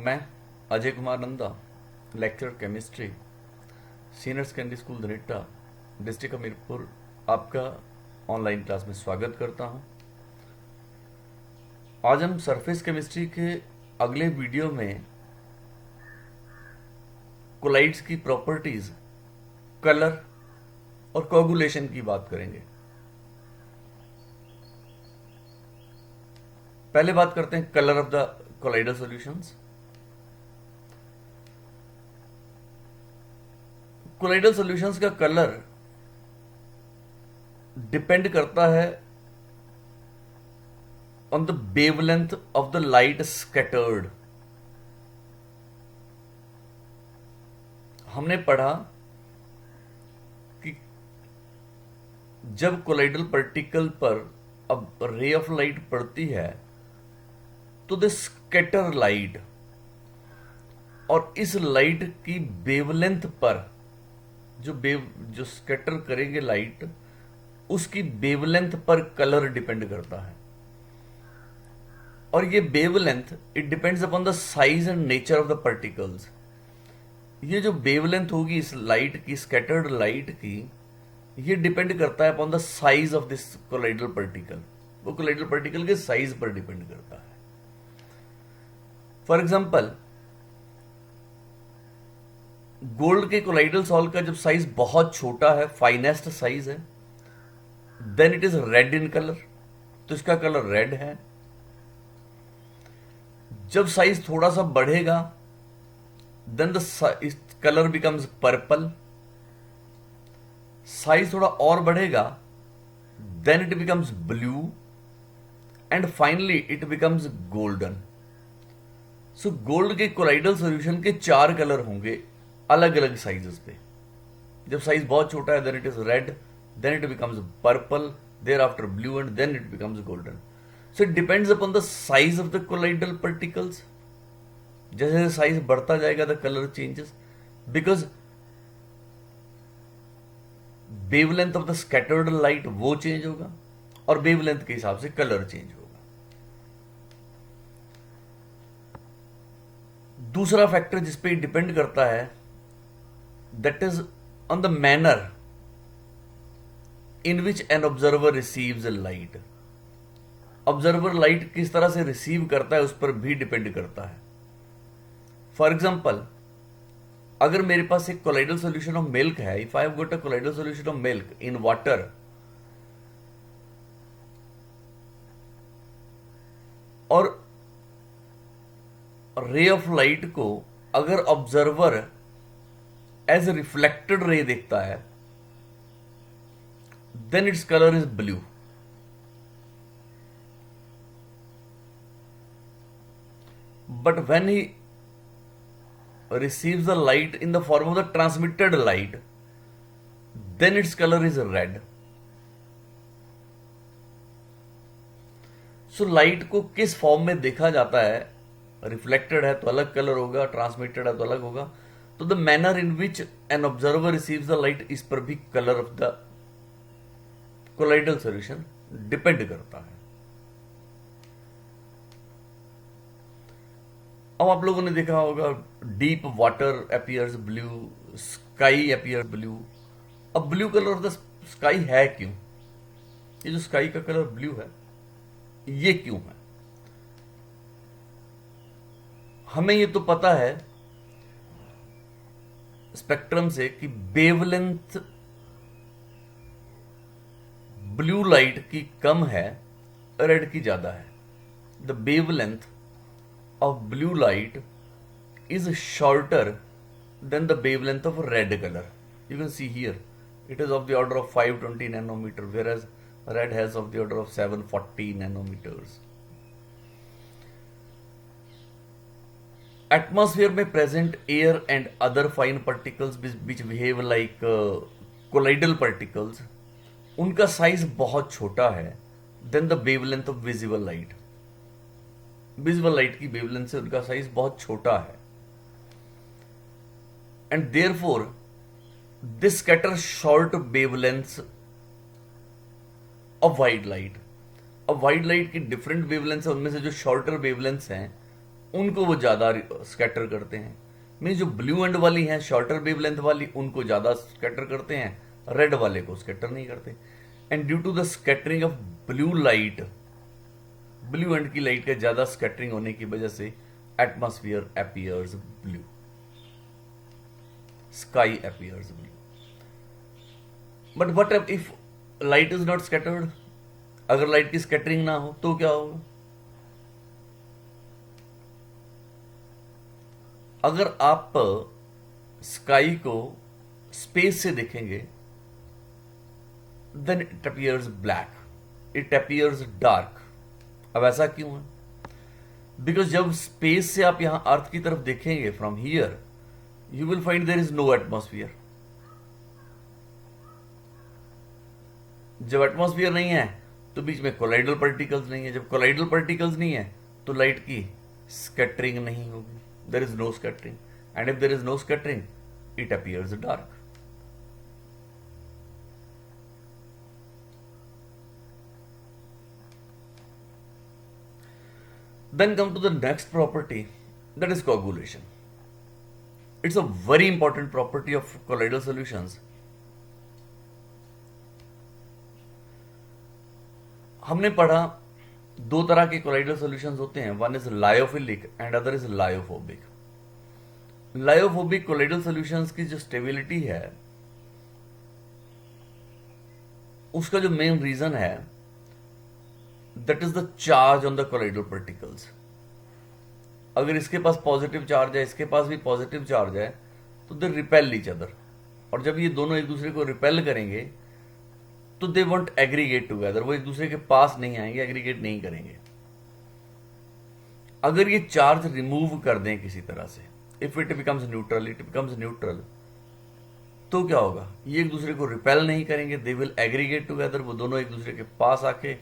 मैं Ajay Kumar Nanda, lecture chemistry, senior secondary school Dhanitta, district Hamirpur, आपका online class में स्वागत करता हूं। आज हम सरफेस केमिस्ट्री के अगले वीडियो में कोलाइड्स की प्रॉपर्टीज, कलर और कोगुलेशन की बात करेंगे। पहले बात करते हैं colour of the colloidal solutions. Colloidal solutions का कलर डिपेंड करता है on the wavelength of the light scattered. हमने पढ़ा कि जब कोलाइडल पार्टिकल पर अब रे ऑफ लाइट पड़ती है तो द स्कैटर लाइट, और इस लाइट की वेवलेंथ पर जो स्कैटर करेंगे लाइट, उसकी वेवलेंथ पर कलर डिपेंड करता है। और ये wavelength it depends upon the size and nature of the particles. ये जो वेवलेंथ होगी इस लाइट की, स्कैटर्ड लाइट की, ये डिपेंड करता है upon the size of this colloidal particle. वो कोलाइडल पार्टिकल के साइज पर डिपेंड करता है। फॉर एग्जाम्पल, गोल्ड के कोलाइडल सॉल्ट का जब साइज बहुत छोटा है, फाइनेस्ट साइज है, then it is red in colour, तो इसका कलर रेड है। जब साइज थोड़ा सा बढ़ेगा then the colour becomes purple. Size थोड़ा और बढ़ेगा then it becomes blue, and finally it becomes golden. So gold के कोलाइडल सॉल्यूशन के 4 कलर होंगे अलग अलग साइजेस पे। जब साइज बहुत छोटा है then it is red, then it becomes purple, thereafter blue, and then it becomes golden. So it depends upon the size of the colloidal particles. जैसे जैसे साइज बढ़ता जाएगा the colour changes, because wavelength of the scattered light वो change होगा और wavelength के हिसाब से कलर चेंज होगा। दूसरा फैक्टर जिसपे डिपेंड करता है that is on the manner in which an observer receives light. Observer light किस तरह से रिसीव करता है उस पर भी डिपेंड करता है। फॉर एग्जाम्पल, अगर मेरे पास एक कोलाइडल सॉल्यूशन ऑफ मिल्क है, if I have got a colloidal solution of milk in water, और रे ऑफ लाइट को अगर ऑब्जर्वर एज रिफ्लेक्टेड रे देखता है then its colour is blue. But when he receives the light in the form of the transmitted light, then its color is red. So light को किस form में देखा जाता है? रिफ्लेक्टेड है तो अलग कलर होगा, ट्रांसमिटेड है तो अलग होगा। तो the manner in which an observer receives the light, इस पर भी colour of the colloidal solution depend करता है। अब आप लोगों ने देखा होगा deep water appears blue, sky appears blue. अब blue colour of the sky है क्यों? ये जो स्काई का कलर ब्लू है ये क्यों है? हमें ये तो पता है स्पेक्ट्रम से कि वेवलेंथ ब्लू लाइट की कम है, रेड की ज्यादा है। The wavelength of blue light is shorter than the wavelength of red color. You can see here it is of the order of 520 nanometer, whereas red has of the order of 740 nanometers. Atmosphere में present air and other fine particles which behave like colloidal particles, उनका size बहुत छोटा है than the wavelength of visible light. Visual light की wavelength से उनका size बहुत छोटा है, and therefore this scatter short wavelengths of white light. अब वाइट लाइट की डिफरेंट वेवलेंथ्स है, उनमें से जो शॉर्टर वेवलेंथ्स हैं उनको वो ज़्यादा स्कैटर करते हैं। मीन जो ब्लू एंड वाली हैं, शॉर्टर वेवलेंथ वाली, उनको ज़्यादा स्कैटर करते हैं, रेड वाले को स्कैटर नहीं करते। And due to the scattering of blue light, blue end की लाइट का ज़्यादा स्कैटरिंग होने की वजह से atmosphere appears blue, sky appears blue. But what if light is not scattered? अगर लाइट की स्कैटरिंग ना हो तो क्या होगा? अगर आप स्काई को स्पेस से देखेंगे, then it appears black, it appears dark. अब ऐसा क्यों है? बिकॉज जब स्पेस से आप यहां अर्थ की तरफ देखेंगे from here, you will find there is no atmosphere. जब एटमॉस्फियर नहीं है तो बीच में कोलाइडल पार्टिकल्स नहीं है। जब कोलाइडल पार्टिकल्स नहीं है तो लाइट की स्कैटरिंग नहीं होगी, there is no scattering. And if there is no scattering, it appears dark. Then come to the next property, that is coagulation. It's a very important property of colloidal solutions. हमने पढ़ा दो तरह के colloidal solutions होते हैं, one is lyophilic and other is lyophobic. Lyophobic colloidal solutions की जो stability है, उसका जो मेन रीजन है, that is the charge on the colloidal particles. अगर इसके पास पॉजिटिव चार्ज है, इसके पास भी पॉजिटिव चार्ज है, तो दे रिपेल ईच अदर। और जब ये दोनों एक दूसरे को रिपेल करेंगे तो दे वॉन्ट एग्रीगेट टूगेदर, वो एक दूसरे के पास नहीं आएंगे, एग्रीगेट नहीं करेंगे। अगर ये चार्ज रिमूव कर दें किसी तरह से, इफ इट बिकम्स न्यूट्रल, तो क्या होगा? ये एक दूसरे को रिपेल नहीं करेंगे, दे विल एग्रीगेट टूगेदर। वो दोनों एक दूसरे के पास आके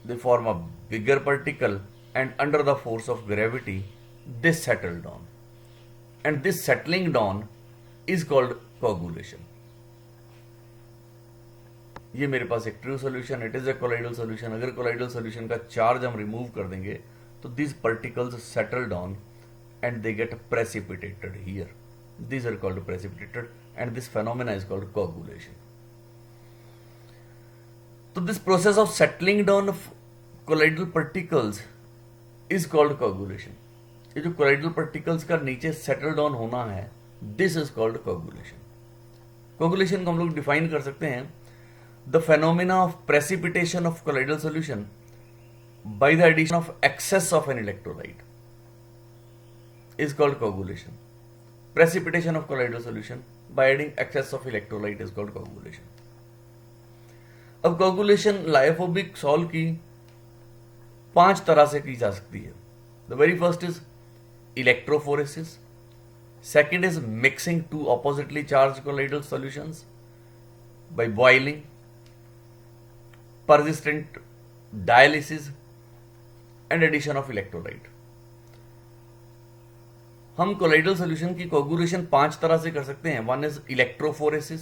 they form a bigger particle and under the force of gravity they settle down, and this settling down is called coagulation. ये मेरे पास एक true solution, it is a colloidal solution. अगर कोलाइडल सोल्यूशन का चार्ज हम remove कर देंगे तो this particles settle down and they get precipitated here, these are called precipitated, and this phenomena is called coagulation. So this process of settling down of colloidal particles is called coagulation. ये जो colloidal particles का नीचे settle down होना है, this is called coagulation. Coagulation को हम लोग define कर सकते हैं, the phenomena of precipitation of colloidal solution by the addition of excess of an electrolyte is called coagulation. Precipitation of colloidal solution by adding excess of electrolyte is called coagulation. अब coagulation lyophobic sol की 5 तरह से की जा सकती है। The very first is electrophoresis, second is mixing two oppositely charged colloidal solutions by boiling, persistent dialysis and addition of electrolyte. हम colloidal solution की कोगुलेशन 5 तरह से कर सकते हैं। One is electrophoresis,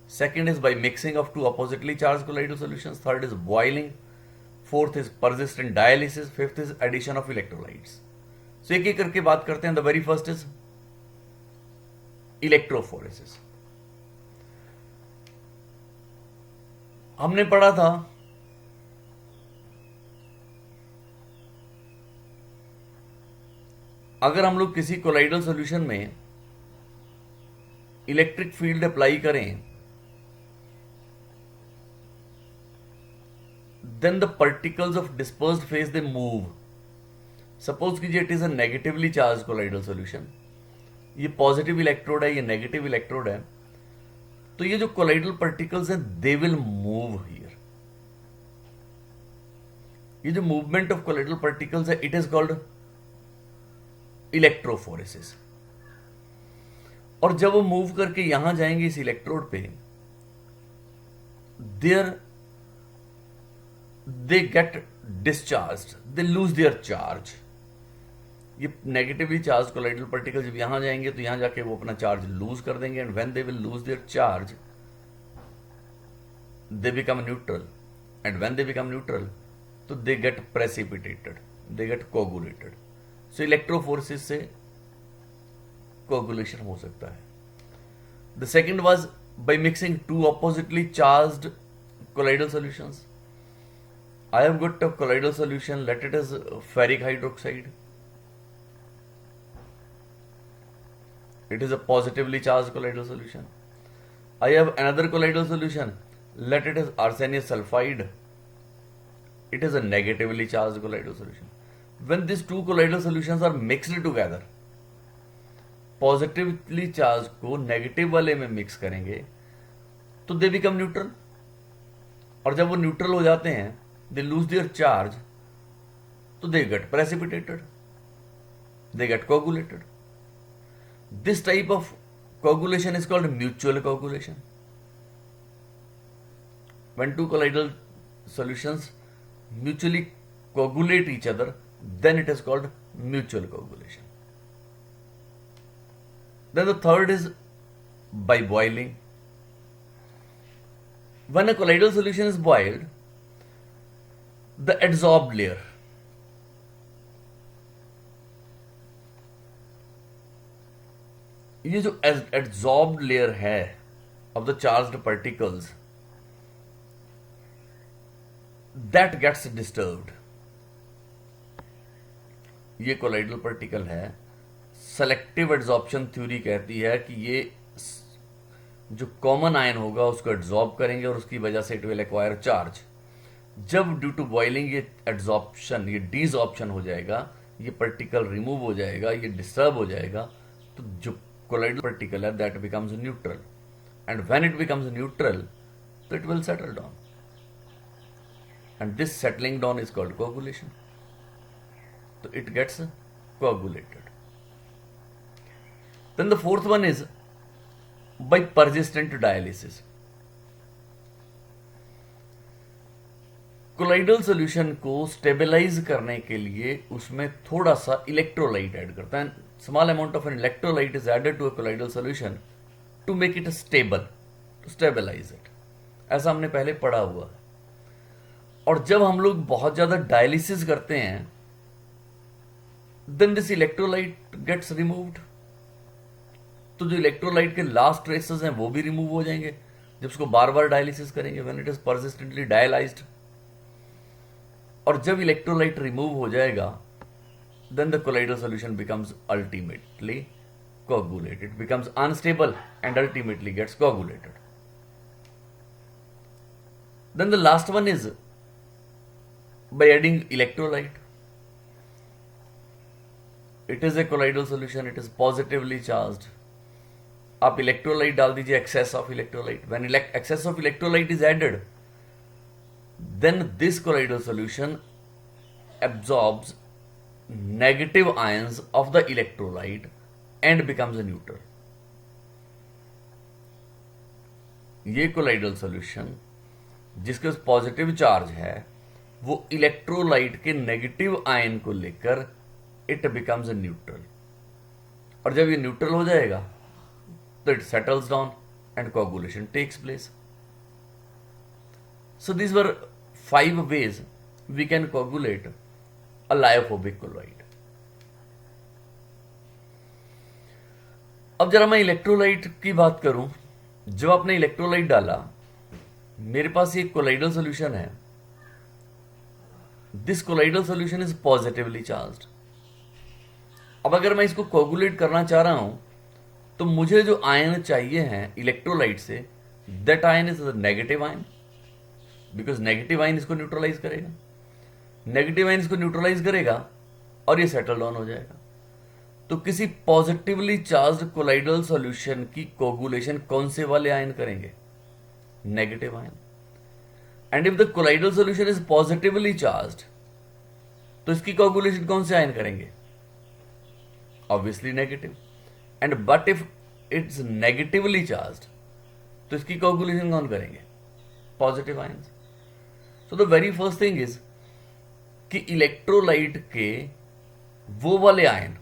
second is by mixing of two oppositely charge colloidal solutions, third is boiling, fourth is persistent dialysis, fifth is addition of electrolytes. So एक एक करके बात करते हैं। The very first is electrophoresis. हमने पढ़ा था अगर हम लोग किसी कोलाइडल सॉल्यूशन में इलेक्ट्रिक फील्ड अप्लाई करें, then the particles of dispersed phase they move. Suppose कीजिए it is a negatively charge colloidal solution, ये पॉजिटिव इलेक्ट्रोड है, ये नेगेटिव इलेक्ट्रोड है, तो ये जो कोलाइडल पार्टिकल्स हैं दे विल मूव हियर। ये जो मूवमेंट ऑफ कोलाइडल पार्टिकल्स है, इट इज कॉल्ड इलेक्ट्रोफोरेसिस। और जब वो मूव करके यहां जाएंगे इस इलेक्ट्रोड पे, there they get discharge, they lose their charge. ये नेगेटिवली चार्ज कोलाइडल पार्टिकल जब यहां जाएंगे तो यहां जाके वो अपना चार्ज लूज कर देंगे, and when they will lose their charge they become neutral, and when they become neutral तो they get precipitated. They get coagulated. So electrophoresis से कोगुलेशन हो सकता है। The second was by mixing two oppositely charged colloidal solutions. I have got a colloidal solution, let it as ferric hydroxide. It is a positively charged colloidal solution. I have another colloidal solution, let it as arsenic sulfide. It is a negatively charged colloidal solution. When these two colloidal solutions are mixed together, positively charge को negative वाले में mix करेंगे तो दे become neutral, और जब वो neutral हो जाते हैं दे लूज देयर चार्ज, तो they get precipitated, they get coagulated. This type of coagulation is called mutual coagulation. When two colloidal solutions mutually coagulate each other, then it is called mutual coagulation. Then the third is by boiling. When a colloidal solution is boiled, the adsorbed layer, ये जो adsorbed layer है of the charged particles, that gets disturbed. ये colloidal particle है, selective adsorption theory कहती है कि ये जो कॉमन आयन होगा उसको एड्सॉर्ब करेंगे और उसकी वजह से इट विल एक्वायर चार्ज। जब ड्यू टू बॉइलिंग ये एड्सॉर्प्शन, ये डीसऑर्प्शन हो जाएगा, ये पार्टिकल रिमूव हो जाएगा, ये डिस्टर्ब हो जाएगा, तो जो कोलाइडल पार्टिकल है that becomes neutral, and when it becomes neutral तो it will settle down, and this settling down is called coagulation. तो it gets coagulated. Then the fourth one is by persistent dialysis. Colloidal solution को stabilize करने के लिए उसमें थोड़ा सा electrolyte add करता है। Small amount of an electrolyte is added to a colloidal solution to make it stable, to stabilise it. ऐसा हमने पहले पढ़ा हुआ है। और जब हम लोग बहुत ज्यादा डायलिसिस करते हैं, then this electrolyte gets removed. तो जो इलेक्ट्रोलाइट के लास्ट ट्रेसेस हैं वो भी रिमूव हो जाएंगे जब उसको बार बार डायलिसिस करेंगे, when it is persistently dialysed. और जब इलेक्ट्रोलाइट रिमूव हो जाएगा, then the colloidal solution becomes ultimately coagulated, it becomes unstable and ultimately gets coagulated. Then the last one is by adding electrolyte. It is a colloidal solution, it is positively charged. आप electrolyte डाल दीजिए, excess of electrolyte. When excess of electrolyte is added, then this colloidal solution absorbs negative ions of the electrolyte and becomes a neutral. ये colloidal solution जिसके पास positive charge है, वो electrolyte के negative ion को लेकर it becomes a neutral, और जब ये न्यूट्रल हो जाएगा तो it settles down and coagulation takes place. So these were 5 ways we can coagulate a lyophobic colloid. अब जरा मैं इलेक्ट्रोलाइट की बात करूं. जब आपने इलेक्ट्रोलाइट डाला, मेरे पास ये कोलाइडल सॉल्यूशन है. This colloidal solution is positively charged. अब अगर मैं इसको कोगुलेट करना चाह रहा हूं, तो मुझे जो आयन चाहिए हैं इलेक्ट्रोलाइट से, that ion is negative ion, because negative ion इसको न्यूट्रलाइज करेगा. नेगेटिव आयन इसको न्यूट्रलाइज करेगा और ये सेटल डाउन हो जाएगा. तो किसी पॉजिटिवली चार्ज्ड कोलाइडल सॉल्यूशन की कोगुलेशन कौन से वाले आयन करेंगे? Negative ion. And if the colloidal solution is positively charged, तो इसकी कोगुलेशन कौन से आयन करेंगे? Obviously negative. And but if it's negatively charged, तो इसकी कोगुलेशन कौन करेंगे? Positive ions. So the very first thing is कि इलेक्ट्रोलाइट के वो वाले आयन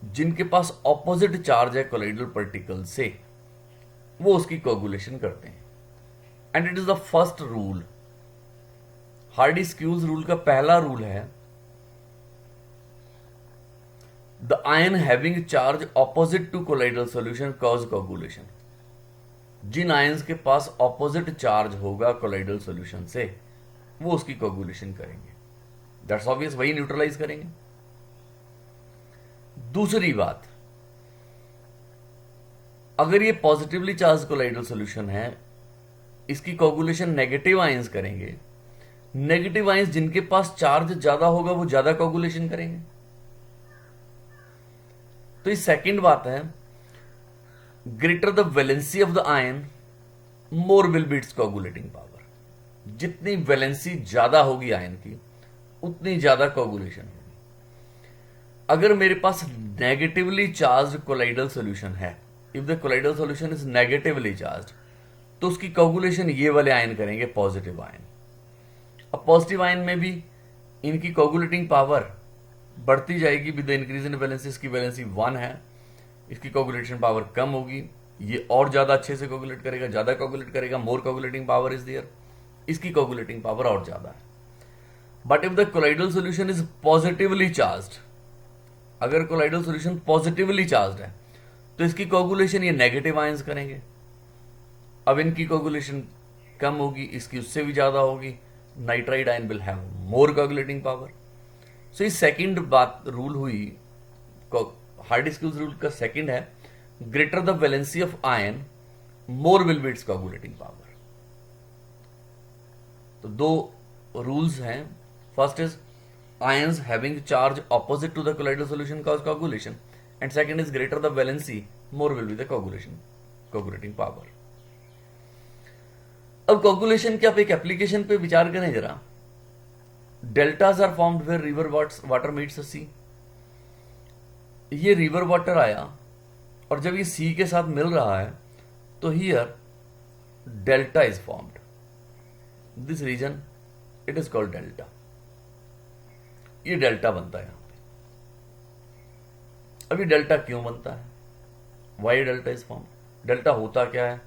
जिनके पास ऑपोजिट चार्ज है कोलाइडल पार्टिकल से, वो उसकी कोगुलेशन करते हैं. And it is the first rule. Hardy Schulze rule का पहला रूल है the ion having charge opposite to colloidal solution cause coagulation. जिन आयंस के पास ऑपोजिट चार्ज होगा कोलाइडल सॉल्यूशन से वो उसकी कोगुलेशन करेंगे। दैट्स ऑब्वियस, वही न्यूट्रलाइज करेंगे। दूसरी बात, अगर ये पॉजिटिवली चार्ज कोलाइडल सॉल्यूशन है, इसकी कोगुलेशन नेगेटिव आयंस करेंगे। नेगेटिव आयंस जिनके पास चार्ज ज्यादा होगा वो ज्यादा कोगुलेशन करेंगे। तो ये सेकंड बात है, greater the valency of the ion more will be its coagulating power. जितनी वैलेंसी ज्यादा होगी आयन की उतनी ज्यादा कोगुलेशन होगी। अगर मेरे पास नेगेटिवली चार्ज कोलाइडल सॉल्यूशन है, if the colloidal solution is negatively charge, तो उसकी कोगुलेशन ये वाले आयन करेंगे, पॉजिटिव आयन। अब पॉजिटिव आयन में भी इनकी कोगुलेटिंग पावर बढ़ती जाएगी with the increase in valency. इसकी वैलेंसी 1 है, इसकी कोगुलेशन पावर कम होगी, ये और ज्यादा अच्छे से कोगुलेट करेगा, ज्यादा कोगुलेट करेगा, मोर कोगुलेटिंग पावर इज देयर, इसकी कोगुलेटिंग पावर और ज्यादा है। But if the colloidal solution is positively charged, अगर कोलाइडल सॉल्यूशन पॉजिटिवली चार्ज्ड है तो इसकी कोगुलेशन ये नेगेटिव आयंस करेंगे। अब इनकी कोगुलेशन कम होगी, इसकी उससे भी ज्यादा होगी। Nitride ion will have more coagulating power. So ये सेकंड बात रूल हुई, हार्डी-स्किल्स रूल का सेकंड है, greater the valency of ion more will be its coagulating power. तो दो रूल्स हैं। First is ions having charge opposite to the colloidal solution cause coagulation, and second is greater the valency more will be the coagulating power. अब coagulation के आप एक application पे विचार करें जरा। Deltas are formed where river water meets sea. ये river water आया और जब ये सी के साथ मिल रहा है तो here delta is formed. This region it is called delta. ये डेल्टा बनता है यहां पे। अभी डेल्टा क्यों बनता है, why delta is formed? Delta होता क्या है,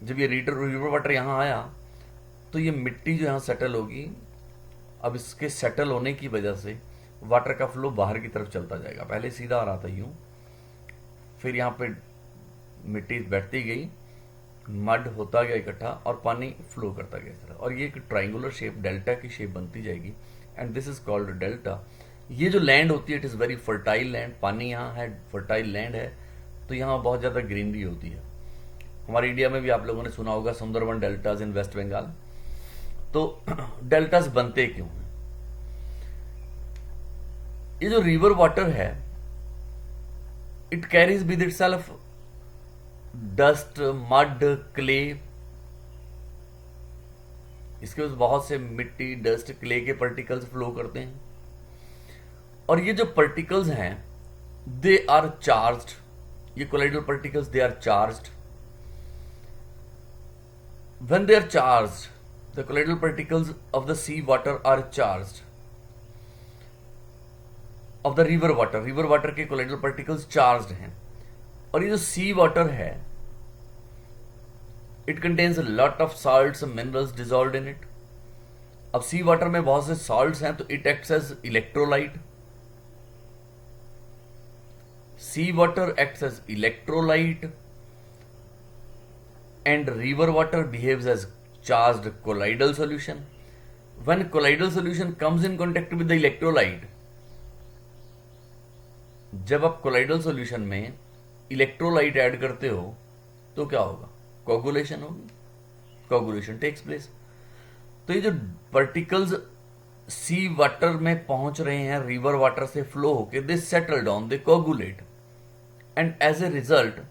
जब ये रिवर वाटर यहां आया तो ये मिट्टी जो यहां सेटल होगी, अब इसके सेटल होने की वजह से वाटर का फ्लो बाहर की तरफ चलता जाएगा। पहले सीधा आ रहा था यूं, फिर यहां पे मिट्टी बैठती गई, मड होता गया इकट्ठा और पानी फ्लो करता गया इस तरह, और ये एक ट्राइंगुलर शेप डेल्टा की शेप बनती जाएगी, and this is called delta. ये जो लैंड होती है it is very fertile land. पानी यहाँ है, फर्टाइल लैंड है, तो यहाँ बहुत ज्यादा ग्रीनरी होती है। हमारे इंडिया में भी आप लोगों ने सुना होगा सुंदरवन डेल्टाज इन वेस्ट बंगाल। तो डेल्टास बनते क्यों हैं? ये जो रिवर वाटर है it carries with itself dust, mud, clay. इसके पास बहुत से मिट्टी, डस्ट, क्ले के पार्टिकल्स फ्लो करते हैं, और ये जो पार्टिकल्स हैं दे आर चार्ज्ड। ये colloidal particles they are charged. When they are charged, the colloidal particles of the sea water are charged. Of the river water के colloidal particles charged हैं, और ये जो sea water है it contains a lot of salts and minerals dissolved in it. अब sea water में बहुत से salts हैं तो it acts as electrolyte. Sea water acts as electrolyte and river water behaves as charged colloidal solution. When colloidal solution comes in contact with the electrolyte, जब आप colloidal solution में electrolyte add करते हो तो क्या होगा? कोगुलेशन होगी, coagulation takes place. तो ये जो पार्टिकल्स सी वाटर में पहुंच रहे हैं रिवर वाटर से फ्लो होके, they settle down, they coagulate, and as a result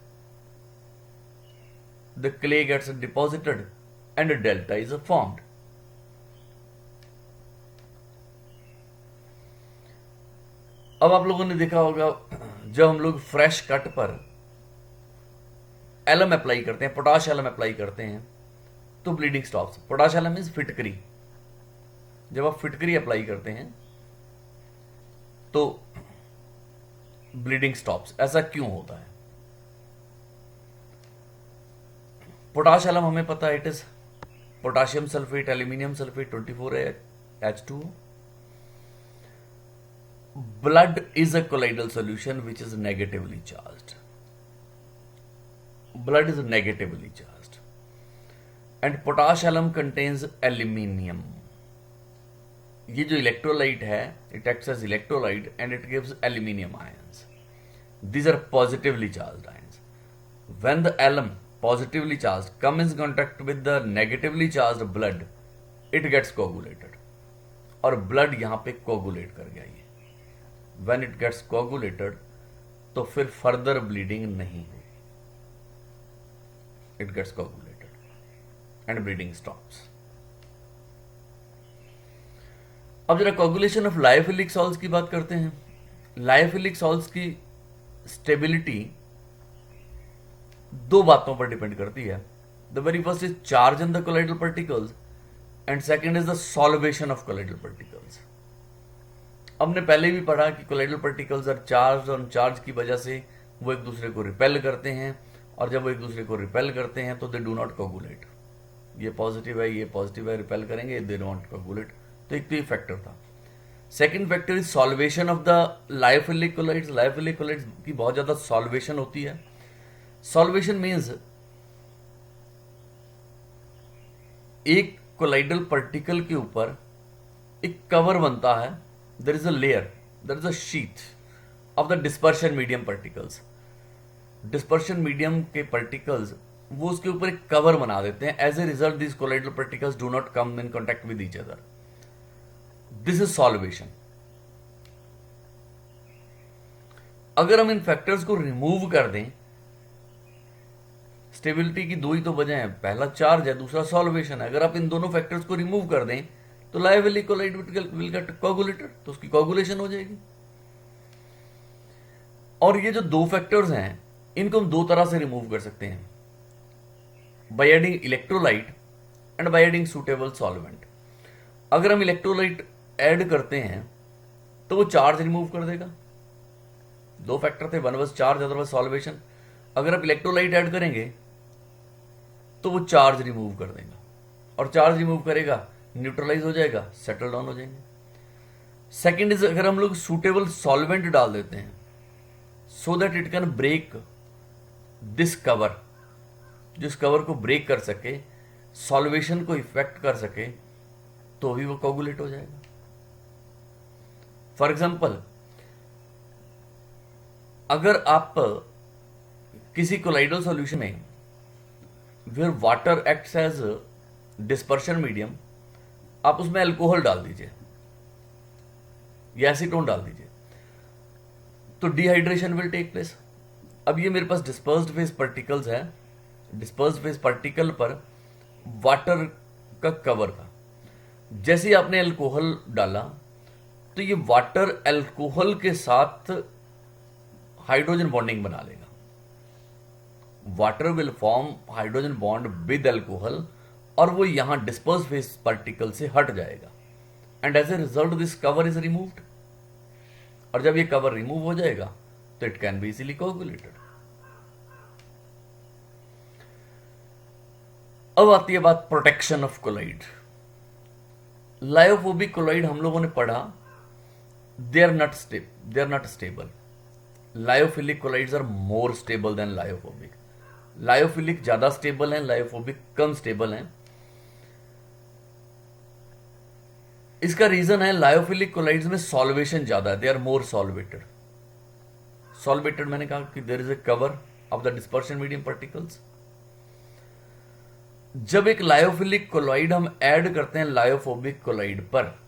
the clay gets deposited and a delta is formed. अब आप लोगों ने देखा होगा जब हम लोग फ्रेश कट पर एलम अप्लाई करते हैं, पोटाश एलम अप्लाई करते हैं तो bleeding stops. Potash alum means फिटकरी। जब आप फिटकरी अप्लाई करते हैं तो ब्लीडिंग स्टॉप्स। ऐसा क्यों होता है? पोटाश एलम हमें पता है it is potassium sulphate, aluminium sulphate 24H2O। blood is a colloidal solution which is negatively charged. Blood is negatively charged. And potash alum contains aluminium. ये जो इलेक्ट्रोलाइट है, it acts as electrolyte and it gives aluminium ions. These are positively charged ions. When the alum, positively charged, comes in contact with the negatively charged blood, it gets coagulated. और blood यहाँ पे coagulate कर गया ये. When it gets coagulated, तो फिर further bleeding नहीं होगी. It gets coagulated and bleeding stops. अब जरा कोगुलेशन ऑफ लायोफिलिक सॉल्ट्स की बात करते हैं. लायोफिलिक सॉल्ट्स की स्टेबिलिटी दो बातों पर डिपेंड करती है. The very first is charge in the colloidal particles and second is the solvation of colloidal particles. हमने पहले भी पढ़ा कि कोलाइडल पार्टिकल्स आर चार्ज और चार्ज की वजह से वो एक दूसरे को रिपेल करते हैं और जब वो एक दूसरे को रिपेल करते हैं तो दे डू नॉट कोगुलेट. ये पॉजिटिव है, ये पॉजिटिव है, रिपेल करेंगे, दे डोंट कोगुलेट. तो एक तो ये फैक्टर था. Second factor is solvation of the lyophilic colloids. Lyophilic colloids की बहुत ज्यादा सॉल्वेशन होती है. सॉल्वेशन मीन्स एक कोलाइडल पार्टिकल के ऊपर एक कवर बनता है. There is a layer, there is a sheet of the dispersion medium particles. Dispersion medium के पार्टिकल्स वो उसके ऊपर एक कवर बना देते हैं. As a result this colloidal particles do not come in contact with each other. This is solvation. अगर हम इन फैक्टर्स को रिमूव कर दें, स्टेबिलिटी की दो ही तो वजह है, पहला चार्ज है, दूसरा सॉल्वेशन है. अगर आप इन दोनों फैक्टर्स को रिमूव कर दें तो lyophilic colloid will get coagulated, तो उसकी कोगुलेशन हो जाएगी. और ये जो दो फैक्टर्स हैं इनको हम दो तरह से रिमूव कर सकते हैं, by adding electrolyte and by adding suitable solvent. अगर हम इलेक्ट्रोलाइट ऐड करते हैं तो वो चार्ज रिमूव कर देगा. दो फैक्टर थे, one was charge, other was solvation. अगर आप इलेक्ट्रोलाइट ऐड करेंगे तो वो चार्ज रिमूव कर देगा और चार्ज रिमूव करेगा, न्यूट्रलाइज हो जाएगा, सेटल डाउन हो जाएंगे. सेकेंड इज अगर हम लोग सुटेबल सॉल्वेंट डाल देते हैं so that it can break this cover, जिस कवर को ब्रेक कर सके, सॉल्वेशन को इफेक्ट कर सके, तो भी वो कोगुलेट हो जाएगा. फॉर एग्जाम्पल, अगर आप किसी कोलाइडल सॉल्यूशन में where water acts as dispersion medium, आप उसमें अल्कोहल डाल दीजिए या एसीटोन डाल दीजिए तो डिहाइड्रेशन विल टेक प्लेस. अब ये मेरे पास डिस्पर्स्ड फेज पार्टिकल्स है, डिस्पर्स्ड फेज पार्टिकल पर वाटर का कवर था. जैसे ही आपने अल्कोहल डाला तो ये वाटर अल्कोहल के साथ हाइड्रोजन बॉन्डिंग बना लेगा. Water will form hydrogen bond with alcohol और वो यहां डिस्पर्स फेस पार्टिकल से हट जाएगा and as a result this cover is removed. और जब ये कवर रिमूव हो जाएगा तो it can be easily coagulated. अब आती है बात protection of colloid. Lyophobic colloid हम लोगों ने पढ़ा, they are not stable. Lyophilic colloids are more stable than lyophobic. Lyophilic ज्यादा स्टेबल हैं, लायोफोबिक कम स्टेबल हैं. इसका रीजन है लायोफिलिक कोलाइड्स में सॉल्वेशन ज्यादा है, they are more solvated. Solvated मैंने कहा कि there is a cover of the dispersion medium particles. जब एक लायोफिलिक कोलाइड हम ऐड करते हैं लायोफोबिक कोलाइड पर,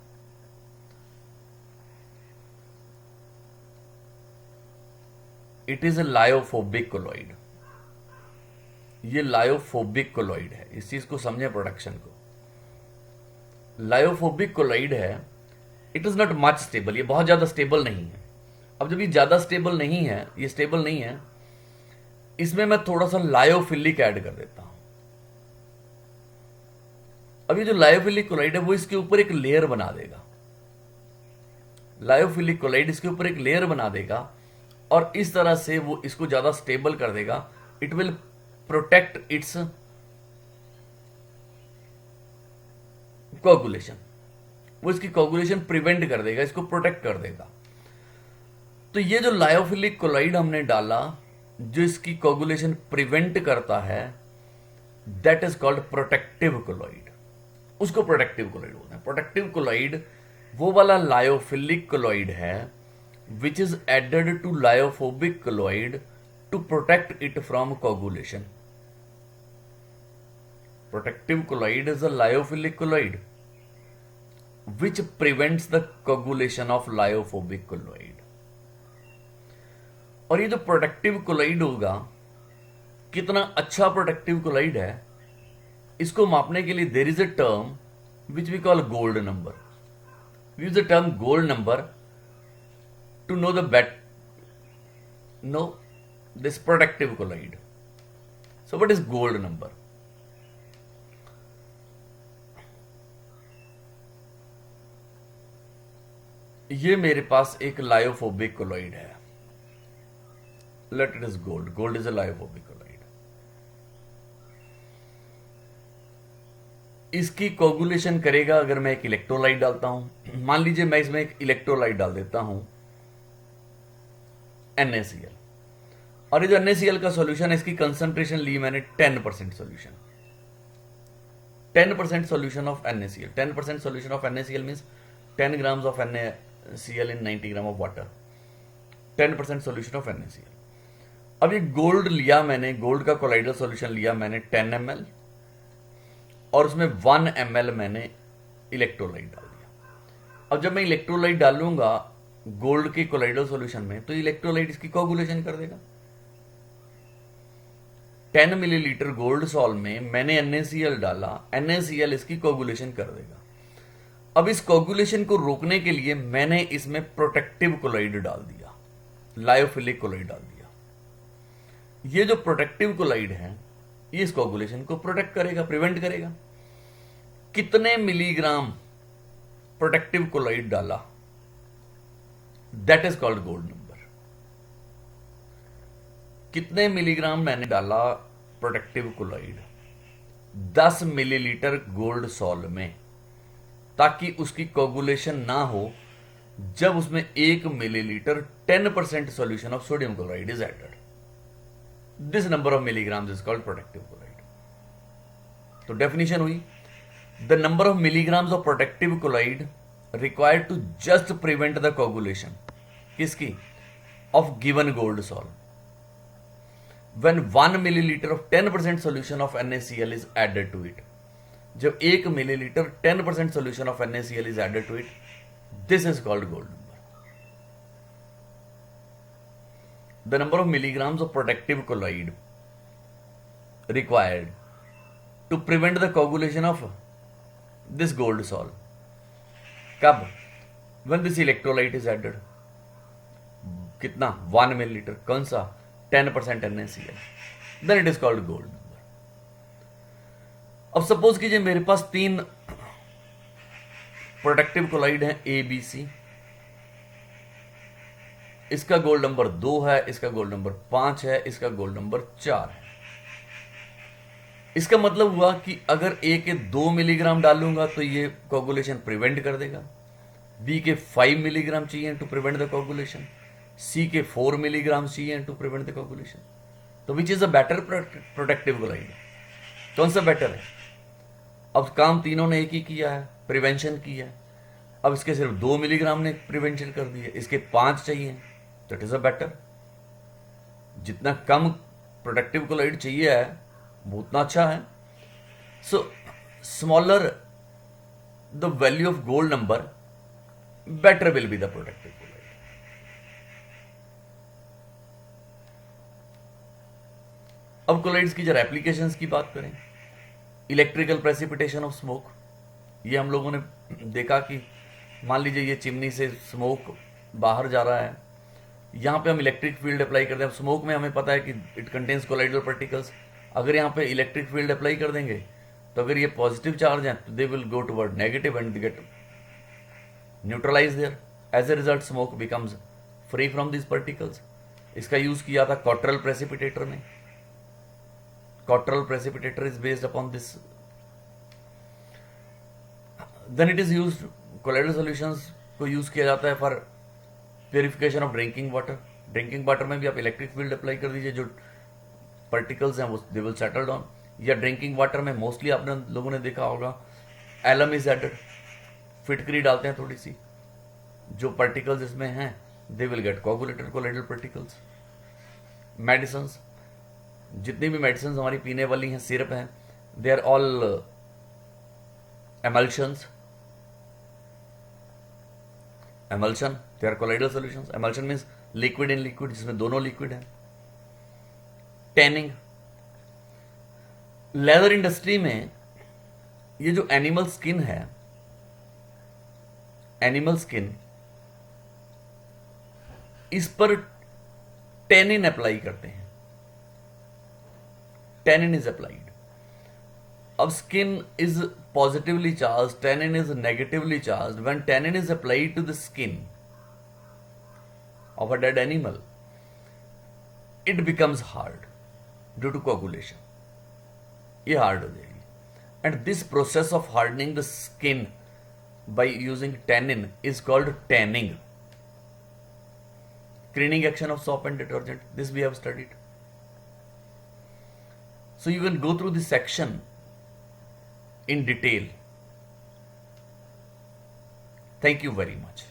it is a lyophobic colloid. ये लायोफोबिक कोलाइड है, इस चीज को समझें, प्रोडक्शन को. लायोफोबिक कोलाइड है, it is not much stable, ये बहुत ज्यादा स्टेबल नहीं है. अब जब ये ज्यादा स्टेबल नहीं है, ये स्टेबल नहीं है, इसमें मैं थोड़ा सा लायोफिलिक ऐड कर देता हूं. अब ये जो लायोफिलिक कोलाइड है वो इसके ऊपर एक लेयर बना देगा. लायोफिलिक कोलाइड इसके ऊपर एक लेयर बना देगा और इस तरह से वो इसको ज्यादा स्टेबल कर देगा. It will protect it's coagulation. वो इसकी कोगुलेशन प्रिवेंट कर देगा, इसको प्रोटेक्ट कर देगा. तो ये जो लायोफिलिक कोलाइड हमने डाला जो इसकी कोगुलेशन प्रिवेंट करता है, that is called protective colloid. उसको प्रोटेक्टिव कोलाइड बोलते हैं। प्रोटेक्टिव कोलाइड वो वाला लायोफिलिक कोलाइड है which is added to lyophobic colloid to protect it from coagulation. Protective colloid is a lyophilic colloid which prevents the coagulation of lyophobic colloid। और ये जो protective collide होगा, कितना अच्छा प्रोटेक्टिव कोलाइड है, इसको मापने के लिए there is a term which we call gold number. We use the term gold number to know know this protective colloid. So what is gold number? ये मेरे पास एक लायोफोबिक कोलाइड है, let it is gold. Gold is a lyophobic colloid. इसकी coagulation करेगा अगर मैं एक इलेक्ट्रोलाइट डालता हूं। मान लीजिए मैं इसमें एक इलेक्ट्रोलाइट डाल देता हूं NaCl, और ये जो NaCl का सॉल्यूशन है, इसकी कंसंट्रेशन ली मैंने 10% solution. 10% solution of NaCl। 10% solution of NaCl means 10 grams of NaCl in 90 gram of water. 10% solution of NaCl। अब ये गोल्ड लिया मैंने, गोल्ड का कोलाइडल सॉल्यूशन लिया मैंने 10 ml, और उसमें 1 ml मैंने इलेक्ट्रोलाइट डाल दिया। अब जब मैं इलेक्ट्रोलाइट डालूंगा गोल्ड के कोलाइडल सॉल्यूशन में, तो इलेक्ट्रोलाइट इसकी कोगुलेशन कर देगा। 10 मिलीलीटर गोल्ड सॉल में मैंने NaCl डाला, NaCl इसकी कोगुलेशन कर देगा। अब इस कोगुलेशन को रोकने के लिए मैंने इसमें प्रोटेक्टिव कोलाइड डाल दिया, लायोफिलिक कोलाइड डाल दिया। ये जो प्रोटेक्टिव कोलाइड है, ये इस कोगुलेशन को प्रोटेक्ट करेगा, प्रिवेंट करेगा। कितने मिलीग्राम प्रोटेक्टिव कोलाइड डाला, that is called gold number. कितने मिलीग्राम मैंने डाला protective colloid? 10 millilitre gold sol में, ताकि उसकी कोगुलेशन ना हो जब उसमें 1 millilitre 10% solution of sodium chloride is added. This number of milligrams is called protective colloid. तो डेफिनेशन हुई, the number of milligrams of protective colloid required to just prevent the coagulation किसकी? Of given gold sol when 1 millilitre of 10% solution of NaCl is added to it. जब 1 millilitre 10% solution of NaCl is added to it, this is called gold number. The number of milligrams of protective colloid required to prevent the coagulation of this gold sol, कब? When this electrolyte is added. कितना? 1 millilitre. कौन सा? 10% NaCl, then it is called gold. अब suppose कीजिए मेरे पास 3 protective colloid हैं ABC। इसका गोल्ड नंबर 2 है, इसका गोल्ड नंबर 5 है, इसका गोल्ड नंबर 4 है। इसका मतलब हुआ कि अगर A के 2 मिलीग्राम डालूंगा तो ये कोगुलेशन प्रिवेंट कर देगा। B के 5 मिलीग्राम चाहिए to prevent the coagulation. C के 4 मिलीग्राम चाहिए टू प्रिवेंट द कोगुलेशन। तो which is a better protective colloid? कौन सा बेटर है? अब काम तीनों ने एक ही किया है, प्रिवेंशन की है। अब इसके सिर्फ 2 मिलीग्राम ने प्रिवेंशन कर दिया, इसके 5 चाहिए, दैट इज अ बेटर। जितना कम प्रोटेक्टिव कोलाइड चाहिए है वो उतना अच्छा है। So smaller the value of gold number, better will be the protective colloid. अब कोलाइड्स की जरा एप्लीकेशंस की बात करें। इलेक्ट्रिकल प्रेसिपिटेशन ऑफ स्मोक, ये हम लोगों ने देखा कि मान लीजिए ये चिमनी से स्मोक बाहर जा रहा है, यहाँ पे हम इलेक्ट्रिक फील्ड अप्लाई करते हैं। स्मोक में हमें पता है कि इट कंटेन्स कोलाइडल पार्टिकल्स। अगर यहाँ पे इलेक्ट्रिक फील्ड अप्लाई कर देंगे तो अगर ये पॉजिटिव चार्ज है तो they will go toward negative and get neutralize there. As a result smoke becomes free from this particles. इसका यूज किया था कॉटरल प्रेसिपिटेटर में। Cottrell precipitator is based upon this. Then it is used, colloidal solutions को use किया जाता है for purification of drinking water में भी आप इलेक्ट्रिक फील्ड अप्लाई कर दीजिए, जो पार्टिकल्स हैं वो दे विल सेटल डाउन। या ड्रिंकिंग वाटर में मोस्टली आपने लोगों ने देखा होगा एलम इज एडेड, फिटकरी डालते हैं थोड़ी सी, जो पार्टिकल्स इसमें हैं they will get coagulated colloidal particles. Medicine, जितनी भी मेडिसिन हमारी पीने वाली हैं, सिरप हैं, they are all emulsions, emulsion, they are colloidal solutions. Emulsion means liquid in liquid, जिसमें दोनों लिक्विड हैं। टैनिंग, लेदर इंडस्ट्री में ये जो एनिमल स्किन है, एनिमल स्किन, इस पर टैनिन अप्लाई करते हैं, टैनिन इज अप्लाइड। अब skin is positively charged, tannin is negatively charged. When tannin is applied to the skin of a dead animal, it becomes hard due to coagulation. ये hard हो जाएगी. And this process of hardening the skin by using tannin is called tanning. Cleaning action of soap and detergent. This we have studied. So you can go through this section in detail. Thank you very much.